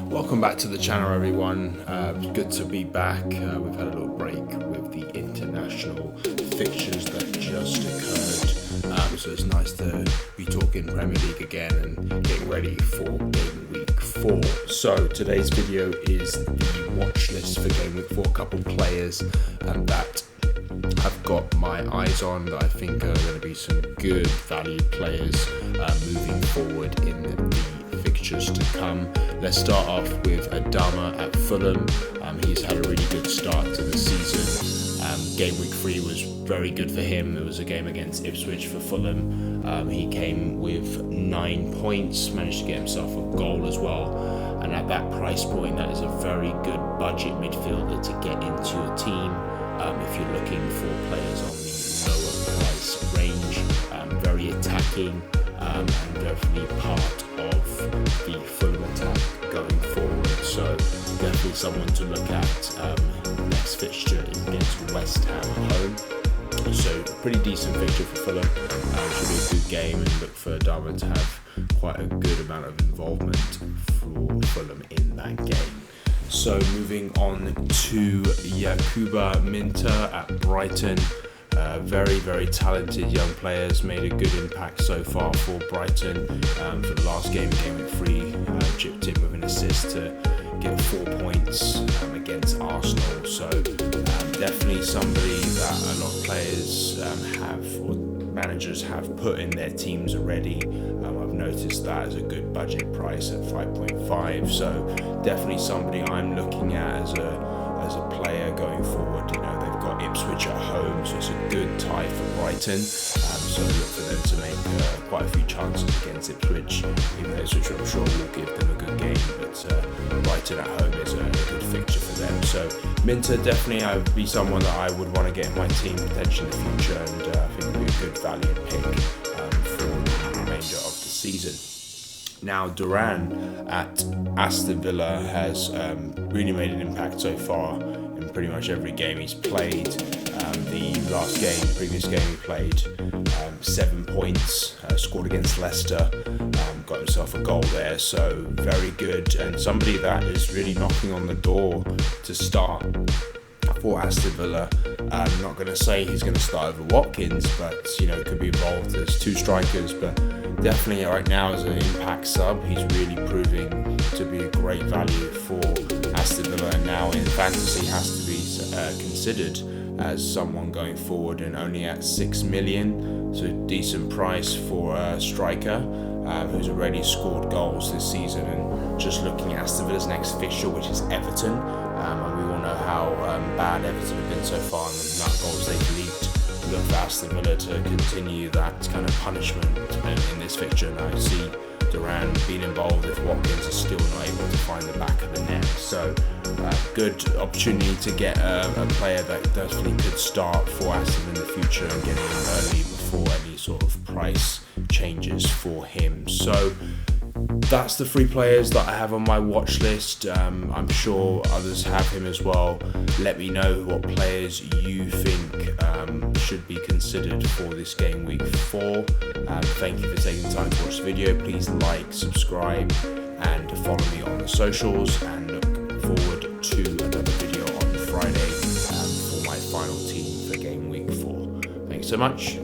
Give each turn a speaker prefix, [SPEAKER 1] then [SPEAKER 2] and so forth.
[SPEAKER 1] Welcome back to the channel, everyone. Good to be back. We've had a little break with the international fixtures that just occurred, so it's nice to be talking Premier League again and getting ready for game week 4. So today's video is the watch list for game week 4. A couple players that I've got my eyes on that I think are going to be some good value players moving forward in the fixtures to come. Let's start off with Adama at Fulham. He's had a really good start to the season. Game week 3 was very good for him. It was a game against Ipswich for Fulham. He came with 9 points, managed to get himself a goal as well. And at that price point, that is a very good budget midfielder to get into your team. If you're looking for players on the lower price range, very attacking, and definitely part of the Fulham attack going forward. So definitely someone to look at. Next fixture is against West Ham at home. So pretty decent fixture for Fulham. Should be a good game, and look for Adama to have quite a good amount of involvement for Fulham in that game. So moving on to Gw4 at Brighton. Very talented young players, made a good impact so far for Brighton. For the last game week 3, chipped in with an assist to get 4 points against Arsenal. So definitely somebody that a lot of players or managers have put in their teams already. I've noticed that as a good budget price at 5.5. So definitely somebody I'm looking at as a player going forward. You know, they've got Ipswich at home, so it's a good tie for Brighton. So look for them to make quite a few chances against Ipswich. Even though Ipswich, I'm sure, will give them a good game, but Brighton at home is a good fixture for them. So Minter definitely would be someone that I would want to get in my team potentially in the future, and I think would be a good value pick for the remainder of the season. Now Duran at Aston Villa has really made an impact so far in pretty much every game he's played. The previous game he played, 7 points, scored against Leicester, got himself a goal there, so very good, and somebody that is really knocking on the door to start for Aston Villa. I'm not going to say he's going to start over Watkins, but could be involved as 2 strikers, but definitely right now as an impact sub, he's really proving to be a great value for Aston Villa, and now in fantasy has to be considered as someone going forward, and only at 6 million, so decent price for a striker who's already scored goals this season. And just looking at Aston Villa's next fixture, which is Everton, and we all know how bad Everton have been so far and the amount of goals they've leaked. Look for Aston Villa to continue that kind of punishment in this fixture, and I see Duran being involved if Watkins is still not able to find the back of the net. So good opportunity to get a player that definitely could start for Aston in the future and get him early before any sort of price changes for him. So that's the 3 players that I have on my watch list. I'm sure others have him as well. Let me know what players you think should be considered for this game week 4. Thank you for taking the time to watch the video. Please like, subscribe, and follow me on the socials, and look forward to another video on Friday for my final team for game week 4. Thanks so much.